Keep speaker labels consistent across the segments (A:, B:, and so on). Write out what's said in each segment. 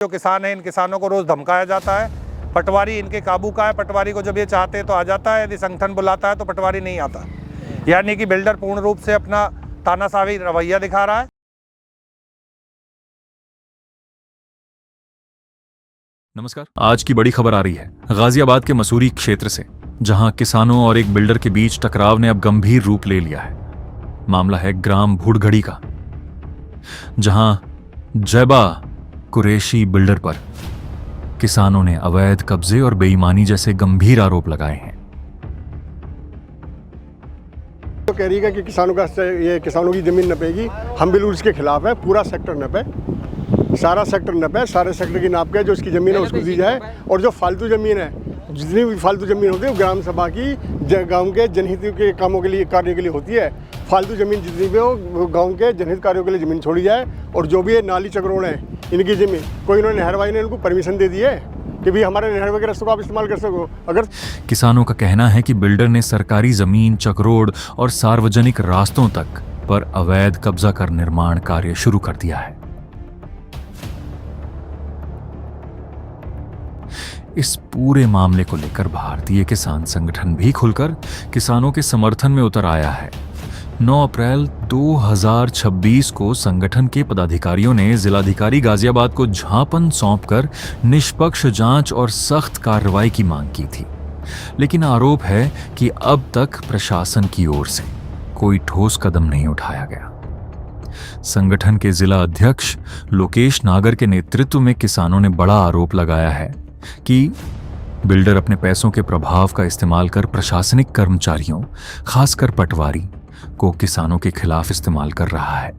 A: जो किसान हैं इन किसानों को रोज़ धमकाया जाता है। पटवारी इनके काबू का है। पटवारी को जब ये चाहते हैं तो आ जाता है, यदि संगठन बुलाता है तो पटवारी नहीं आता। यानी कि बिल्डर पूर्ण रूप से अपना तानाशाही रवैया दिखा रहा है।
B: नमस्कार। आज की बड़ी खबर आ रही है गाजियाबाद के मसूरी क्षेत्र से, जहां किसानों और एक बिल्डर के बीच टकराव ने अब गंभीर रूप ले लिया है। मामला है ग्राम भूड़घड़ी का, जहां जैबा कुरैशी बिल्डर पर किसानों ने अवैध कब्जे और बेईमानी जैसे गंभीर आरोप लगाए हैं।
C: तो कह रही है कि किसानों की जमीन नपेगी, हम बिल्कुल इसके खिलाफ है। पूरा सेक्टर नपे, सारा सेक्टर नपे, सारे सेक्टर की नाप के जो इसकी ज़मीन है उसको दी जाए। और जो फालतू ज़मीन है, जितनी भी फालतू ज़मीन होती है वो ग्राम सभा की गांव के जनहित के कामों के लिए, कार्य के लिए होती है। फालतू ज़मीन जितनी भी हो वो गांव के जनहित कार्यों के लिए ज़मीन छोड़ी जाए। और जो भी ये नाली चक्रोड़ है इनकी ज़मीन, कोई इन्होंने नहरवाई ने इनको परमिशन दे दी है कि भी हमारे नहर के रास्तों को आप इस्तेमाल कर सको। अगर
B: किसानों का कहना है कि बिल्डर ने सरकारी जमीन, चक्रोड़ और सार्वजनिक रास्तों तक पर अवैध कब्जा कर निर्माण कार्य शुरू कर दिया है। इस पूरे मामले को लेकर भारतीय किसान संगठन भी खुलकर किसानों के समर्थन में उतर आया है। 9 अप्रैल 2026 को संगठन के पदाधिकारियों ने जिलाधिकारी गाजियाबाद को ज्ञापन सौंपकर निष्पक्ष जांच और सख्त कार्रवाई की मांग की थी, लेकिन आरोप है कि अब तक प्रशासन की ओर से कोई ठोस कदम नहीं उठाया गया। संगठन के जिला अध्यक्ष लोकेश नागर के नेतृत्व में किसानों ने बड़ा आरोप लगाया है कि बिल्डर अपने पैसों के प्रभाव का इस्तेमाल कर प्रशासनिक कर्मचारियों, खासकर पटवारी को किसानों के खिलाफ इस्तेमाल कर रहा है।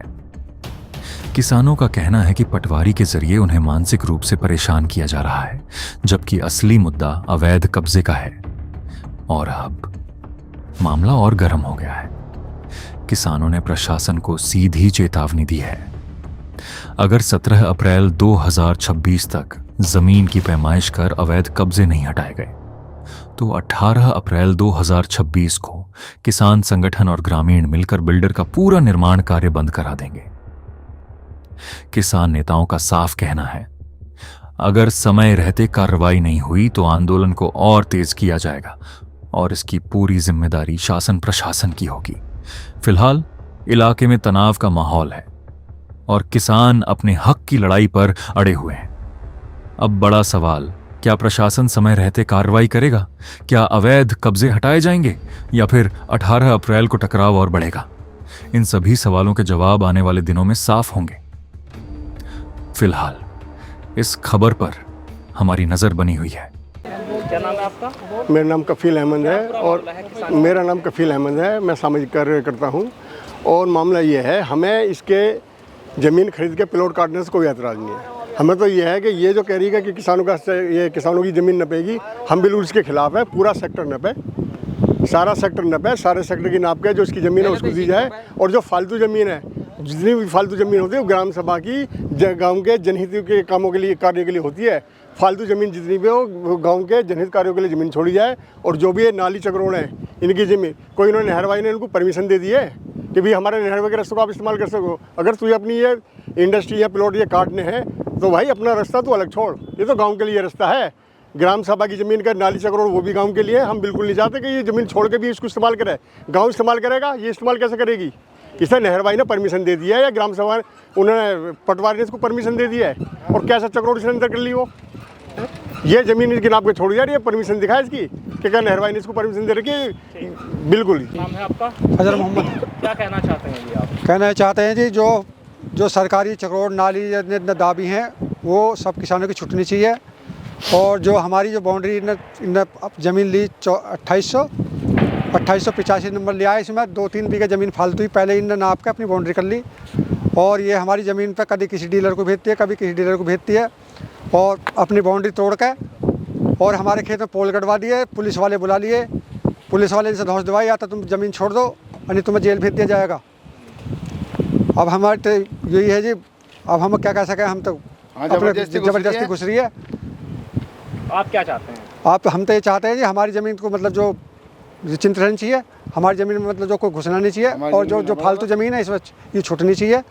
B: किसानों का कहना है कि पटवारी के जरिए उन्हें मानसिक रूप से परेशान किया जा रहा है, जबकि असली मुद्दा अवैध कब्जे का है। और अब मामला और गर्म हो गया है। किसानों ने प्रशासन को सीधी चेतावनी दी है, अगर 17 अप्रैल 2026 तक जमीन की पैमाइश कर अवैध कब्जे नहीं हटाए गए तो 18 अप्रैल 2026 को किसान संगठन और ग्रामीण मिलकर बिल्डर का पूरा निर्माण कार्य बंद करा देंगे। किसान नेताओं का साफ कहना है, अगर समय रहते कार्रवाई नहीं हुई तो आंदोलन को और तेज किया जाएगा और इसकी पूरी जिम्मेदारी शासन प्रशासन की होगी। फिलहाल इलाके में तनाव का माहौल है और किसान अपने हक की लड़ाई पर अड़े हुए हैं। अब बड़ा सवाल, क्या प्रशासन समय रहते कार्रवाई करेगा? क्या अवैध कब्जे हटाए जाएंगे या फिर 18 अप्रैल को टकराव और बढ़ेगा? इन सभी सवालों के जवाब आने वाले दिनों में साफ होंगे। फिलहाल इस खबर पर हमारी नजर बनी हुई है।
D: क्या नाम है आपका?
C: मेरा नाम कफील अहमद है और मेरा नाम कफील अहमद है। मैं सामाजिक कार्य करता हूँ। और मामला ये है, हमें इसके ज़मीन खरीद के प्लॉट काटने से कोई एतराज़ नहीं है। हमें तो ये है कि ये जो कह रही है कि किसानों की ज़मीन नपेगी, हम बिल्कुल इसके खिलाफ है। पूरा सेक्टर नपे, सारा सेक्टर नपे, सारे सेक्टर की नाप के जो इसकी ज़मीन है उसको दी जाए। और जो फालतू ज़मीन है, जितनी भी फालतू ज़मीन होती है वो ग्राम सभा की गांव के जनहित के कामों के लिए, कार्य के लिए होती है। फालतू ज़मीन जितनी भी हो वो गांव के जनहित कार्यों के लिए ज़मीन छोड़ी जाए। और जो भी ये नाली चक्रोड़ है इनकी ज़मीन, कोई इन्होंने नहरवाई ने इनको परमिशन दे दी है कि भी हमारे नहर के रास्तों को आप इस्तेमाल कर सको। अगर तुझे अपनी ये इंडस्ट्री या प्लॉट ये काटने हैं तो भाई अपना रास्ता तो अलग छोड़, ये तो गांव के लिए रास्ता है। ग्राम सभा की ज़मीन का नाली चक्रोड़ वो भी गांव के लिए। हम बिल्कुल नहीं चाहते कि ये ज़मीन छोड़ के भी इसको इस्तेमाल करे। गांव इस्तेमाल करेगा, ये इस्तेमाल कैसे करेगी? इसे नहरवाई ने परमिशन दे दिया है या ग्राम सभा उन्होंने, पटवारी ने इसको परमिशन दे दिया है? और कैसा चक्रोड़ इसने अंदर कर ली वो? ये ज़मीन इसकी नाप के छोड़ी जा रही है, परमिशन दिखाए इसकी कि क्या नहरवाई ने इसको परमिशन दे रखी है? बिल्कुल।
D: नाम है आपका?
E: फजल मोहम्मद।
D: क्या कहना चाहते हैं जी आप?
E: कहना चाहते हैं जी, जो सरकारी चक्रोड़ नाली दाबी हैं वो सब किसानों की छुटनी चाहिए। और जो हमारी जो बाउंड्री इन ज़मीन ली 2885 नंबर लिया है, इसमें 2-3 बीघा ज़मीन फालतू ही पहले इन नाप के अपनी बाउंड्री कर ली। और ये हमारी ज़मीन पर कभी किसी डीलर को भेजती है, कभी किसी डीलर को भेजती है और अपनी बाउंड्री तोड़ के और हमारे खेत में पोल गड़वा दिए। पुलिस वाले बुला लिए, पुलिस वाले से धौंस दवाई, या तो तुम ज़मीन छोड़ दो यानी तुम्हें जेल भेज दिया जाएगा। अब हमारे तो यही है जी, अब हम क्या कह सकें? हम तो ज़बरदस्ती घुस रही है।
D: आप क्या चाहते हैं?
E: हम तो ये चाहते हैं जी, हमारी ज़मीन को मतलब जो चिंतित रहनी चाहिए, हमारी ज़मीन में मतलब जो कोई घुसना नहीं चाहिए। और जो फालतू ज़मीन है इसमें ये छूटनी चाहिए।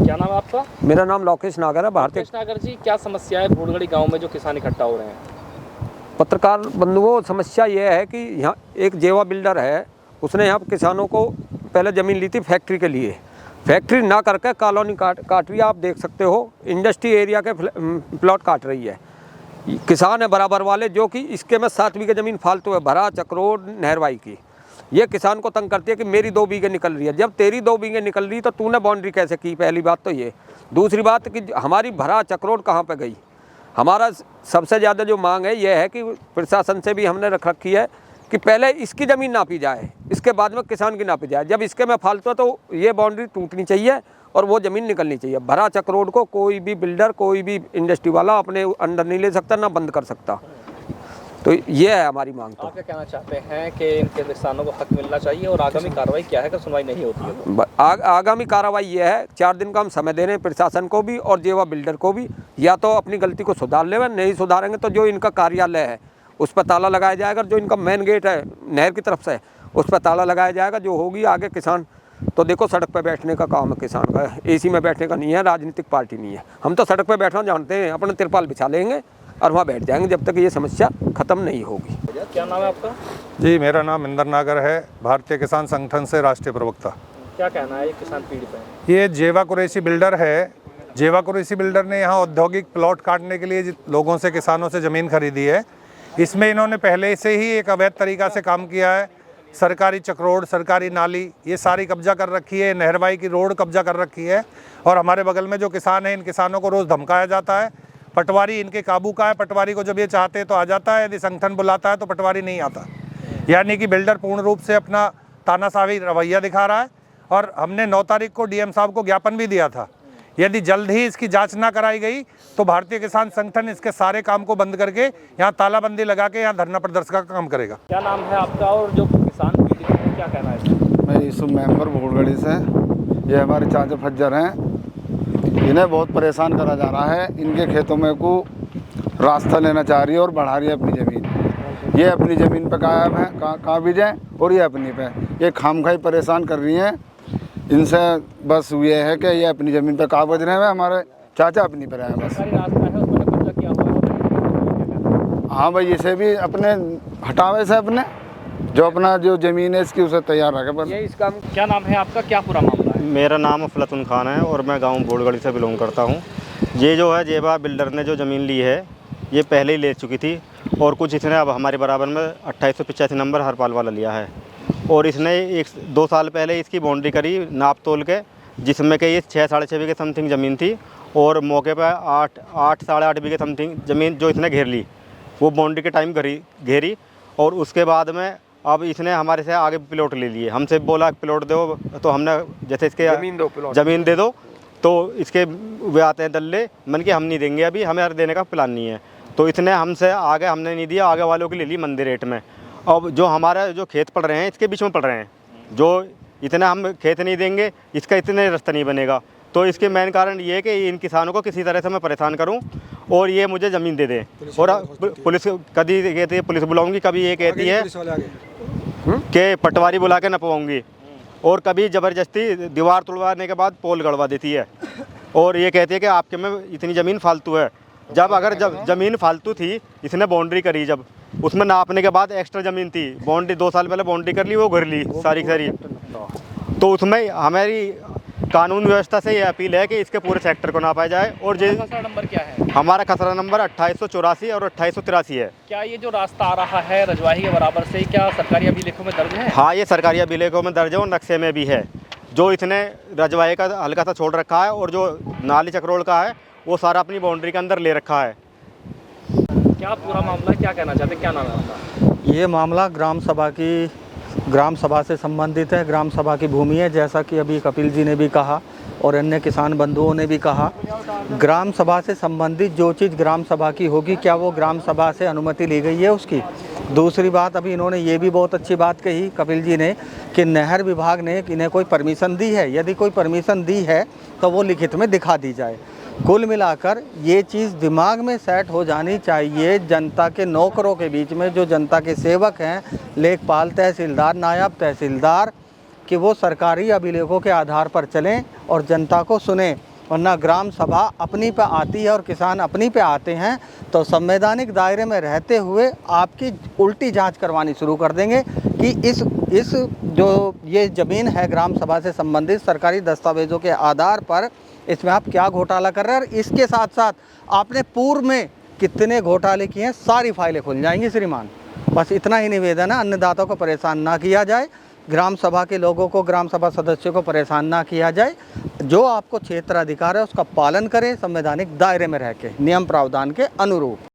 D: क्या नाम है आपका?
F: मेरा नाम लोकेश नागर है। भारतीय
D: कृष्ण नागर जी, क्या समस्या है भूलगढ़ी गांव में जो किसान इकट्ठा हो रहे हैं?
F: पत्रकार बंधुओं, समस्या ये है कि यहाँ एक जेवा बिल्डर है, उसने यहाँ किसानों को पहले ज़मीन ली थी फैक्ट्री के लिए। फैक्ट्री ना करके कॉलोनी काट रही है। आप देख सकते हो, इंडस्ट्री एरिया के प्लॉट काट रही है। किसान है बराबर वाले, जो कि इसके में 7 बीघे ज़मीन फालतू है, भरा चक्रोड नहरवाई की। ये किसान को तंग करती है कि मेरी 2 बीघे निकल रही है। जब तेरी 2 बीघे निकल रही तो तूने बाउंड्री कैसे की? पहली बात तो ये। दूसरी बात कि हमारी भरा चक्रोड कहाँ पे गई? हमारा सबसे ज़्यादा जो मांग है ये है कि प्रशासन से भी हमने रख रखी है कि पहले इसकी ज़मीन नापी जाए, इसके बाद में किसान की नापी जाए। जब इसके में फालतू है तो ये बाउंड्री टूटनी चाहिए और वो ज़मीन निकलनी चाहिए। भरा चक्रोड को कोई भी बिल्डर, कोई भी इंडस्ट्री वाला अपने अंडर नहीं ले सकता, ना बंद कर सकता। तो ये है हमारी मांग। तो
D: आप क्या कहना चाहते हैं कि इनके किसानों को हक मिलना चाहिए और आगामी कार्रवाई क्या है अगर सुनवाई नहीं होती है तो?
F: आगामी कार्रवाई ये है, 4 दिन का हम समय दे रहे हैं प्रशासन को भी और जेवा बिल्डर को भी। या तो अपनी गलती को सुधार ले, नहीं सुधारेंगे तो जो इनका कार्यालय है उस पर ताला लगाया जाएगा। जो इनका मेन गेट है नहर की तरफ से, उस पर ताला लगाया जाएगा। जो होगी आगे किसान तो देखो सड़क पर बैठने का काम है किसान का, एसी में बैठने का नहीं है, राजनीतिक पार्टी नहीं है। हम तो सड़क पर बैठना जानते हैं, अपने तिरपाल बिछा लेंगे और वहाँ बैठ जाएंगे जब तक ये समस्या ख़त्म नहीं होगी।
D: क्या नाम है आपका?
A: जी, मेरा नाम इंदर नागर है, भारतीय किसान संगठन से राष्ट्रीय प्रवक्ता।
D: क्या कहना है, ये किसान पीड़ित है?
A: ये जेवा कुरैशी बिल्डर है। जेवा कुरैशी बिल्डर ने यहाँ औद्योगिक प्लॉट काटने के लिए लोगों से, किसानों से ज़मीन खरीदी है। इसमें इन्होंने पहले से ही एक अवैध तरीक़ा से काम किया है। सरकारी चक्रोड, सरकारी नाली, ये सारी कब्जा कर रखी है। नहरवाई की रोड कब्जा कर रखी है। और हमारे बगल में जो किसान हैं, इन किसानों को रोज़ धमकाया जाता है। पटवारी इनके काबू का है। पटवारी को जब ये चाहते हैं तो आ जाता है, यदि संगठन बुलाता है तो पटवारी नहीं आता। यानी कि बिल्डर पूर्ण रूप से अपना तानाशाही रवैया दिखा रहा है। और हमने 9 तारीख को डीएम साहब को ज्ञापन भी दिया था। यदि जल्द ही इसकी जांच ना कराई गई तो भारतीय किसान संगठन इसके सारे काम को बंद करके यहाँ तालाबंदी लगा के यहाँ धरना प्रदर्शन का काम करेगा।
D: क्या नाम है आपका और जो किसान पीड़ित है क्या कहना है?
G: मैं यूसुफ मेंबर भूलगढ़ी से। ये हमारे चाचा फज्जर हैं, इन्हें बहुत परेशान करा जा रहा है। इनके खेतों में को रास्ता लेना चाह रही है और बढ़ा रही है अपनी ज़मीन। ये अपनी ज़मीन पे कायम है, काबिज हैं, और ये अपनी पे ये खामखाई परेशान कर रही हैं। इनसे बस ये है कि ये अपनी ज़मीन पे काबिज रहे हैं, हमारे चाचा अपनी पर हैं बस।
D: सरकारी रास्ता है उसमें कब्जा किया हुआ है।
G: हाँ भाई, इसे भी अपने हटावे से अपने जो अपना जो ज़मीन है इसकी उसे तैयार रखे पर।
F: ये इसका
D: क्या नाम है आपका, क्या पूरा मामला है?
H: मेरा नाम अफलातुन खान है और मैं गांव भूलगढ़ी से बिलोंग करता हूं। ये जो है जेबा बिल्डर ने जो ज़मीन ली है ये पहले ही ले चुकी थी और कुछ इसने अब हमारे बराबर में 2885 नंबर हरपाल वाला लिया है। और इसने 1-2 साल पहले इसकी बाउंड्री करी नाप तोल के, जिसमें कि ये 6 साढ़े 6 बीघे समथिंग ज़मीन थी और मौके पर 8 साढ़े 8 बीघे समथिंग ज़मीन जो इसने घेर ली, वो बाउंड्री के टाइम घेरी। और उसके बाद में अब इसने हमारे से आगे प्लॉट ले लिए। हमसे बोला प्लॉट दो, तो हमने जैसे इसके ज़मीन दे दो, तो इसके वे आते हैं दल्ले, मन के हम नहीं देंगे, अभी हमें देने का प्लान नहीं है। तो इसने हमसे आगे हमने नहीं दिया, आगे वालों की ले ली मंदी रेट में। अब जो हमारा जो खेत पड़ रहे हैं इसके बीच में पड़ रहे हैं, जो इतना हम खेत नहीं देंगे इसका इतने रास्ता नहीं बनेगा। तो इसके मेन कारण ये है कि इन किसानों को किसी तरह से मैं परेशान करूं और ये मुझे ज़मीन दे दें। और पुलिस कभी कहती है पुलिस बुलाऊंगी, कभी ये कहती है कि पटवारी बुला के नपवाऊंगी, और कभी ज़बरदस्ती दीवार तोड़वाने के बाद पोल गड़वा देती है और ये कहती है कि आपके में इतनी ज़मीन फालतू है। जब ज़मीन फालतू थी, इसने बाउंड्री करी, जब उसमें नापने के बाद एक्स्ट्रा ज़मीन थी, बाउंड्री 2 साल पहले बाउंड्री कर ली, वो घर ली सारी सारी। तो उसमें हमारी कानून व्यवस्था से ये अपील है कि इसके पूरे सेक्टर को नापा जाए। और जो
D: खसरा नंबर क्या है?
H: हमारा खसरा नंबर 2884 और 2883 है।
D: क्या ये जो रास्ता आ रहा है रजवाही के बराबर से, क्या सरकारी अभिलेखों में दर्ज है?
H: हाँ, ये सरकारी अभिलेखों में दर्ज है और नक्शे में भी है। जो इसने रजवाही का हल्का सा छोड़ रखा है और जो नाली चक्रोड़ का है वो सारा अपनी बाउंड्री के अंदर ले रखा है।
D: क्या पूरा मामला, क्या कहना चाहते, क्या नाम है आपका?
I: ये मामला ग्राम सभा से संबंधित है। ग्राम सभा की भूमि है, जैसा कि अभी कपिल जी ने भी कहा और अन्य किसान बंधुओं ने भी कहा। ग्राम सभा से संबंधित जो चीज़ ग्राम सभा की होगी, क्या वो ग्राम सभा से अनुमति ली गई है उसकी? दूसरी बात, अभी इन्होंने ये भी बहुत अच्छी बात कही कपिल जी ने कि नहर विभाग ने इन्हें कोई परमिशन दी है। यदि कोई परमिशन दी है तो वो लिखित में दिखा दी जाए। कुल मिलाकर ये चीज़ दिमाग में सेट हो जानी चाहिए जनता के नौकरों के बीच में, जो जनता के सेवक हैं, लेखपाल, तहसीलदार, नायब तहसीलदार, कि वो सरकारी अभिलेखों के आधार पर चलें और जनता को सुने। वरना ग्राम सभा अपनी पे आती है और किसान अपनी पे आते हैं तो संवैधानिक दायरे में रहते हुए आपकी उल्टी जांच करवानी शुरू कर देंगे कि इस जो ये ज़मीन है ग्राम सभा से संबंधित सरकारी दस्तावेज़ों के आधार पर इसमें आप क्या घोटाला कर रहे हैं, और इसके साथ साथ आपने पूर्व में कितने घोटाले किए हैं सारी फाइलें खुल जाएंगी श्रीमान। बस इतना ही निवेदन है, अन्नदाताओं को परेशान ना किया जाए, ग्राम सभा के लोगों को, ग्राम सभा सदस्यों को परेशान ना किया जाए। जो आपको क्षेत्र अधिकार है उसका पालन करें संवैधानिक दायरे में रह के, नियम प्रावधान के अनुरूप।